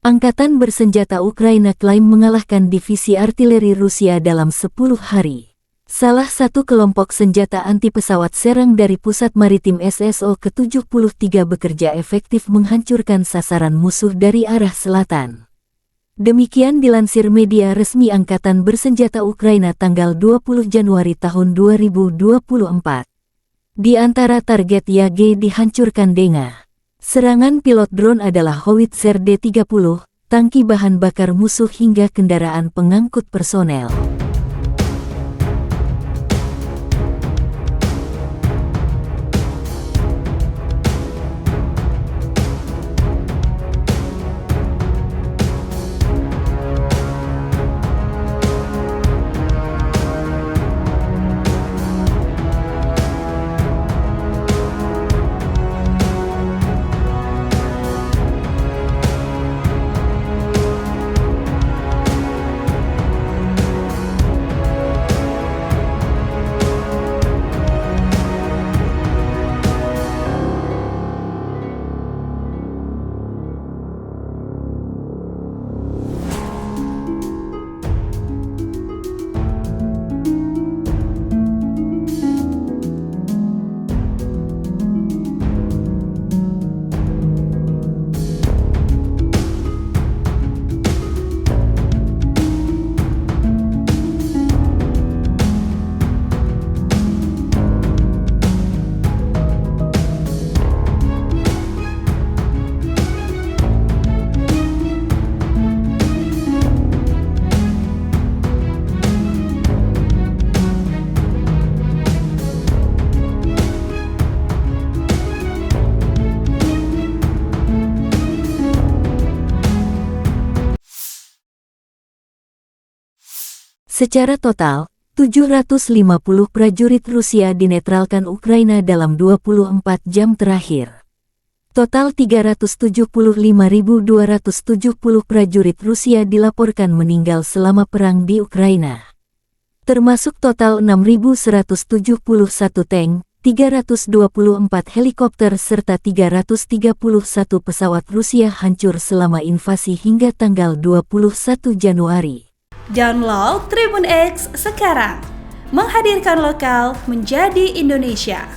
Angkatan bersenjata Ukraina klaim mengalahkan divisi artileri Rusia dalam 10 hari. Salah satu kelompok senjata anti pesawat serang dari Pusat Maritim SSO ke-73 bekerja efektif menghancurkan sasaran musuh dari arah selatan. Demikian dilansir media resmi Angkatan Bersenjata Ukraina tanggal 20 Januari tahun 2024. Di antara target YAG dihancurkan dengan serangan pilot drone adalah howitzer D-30, tangki bahan bakar musuh hingga kendaraan pengangkut personel. Secara total, 750 prajurit Rusia dinetralkan Ukraina dalam 24 jam terakhir. Total 375.270 prajurit Rusia dilaporkan meninggal selama perang di Ukraina. Termasuk total 6.171 tank, 324 helikopter serta 331 pesawat Rusia hancur selama invasi hingga tanggal 21 Januari. Download Tribun X sekarang, menghadirkan lokal menjadi Indonesia.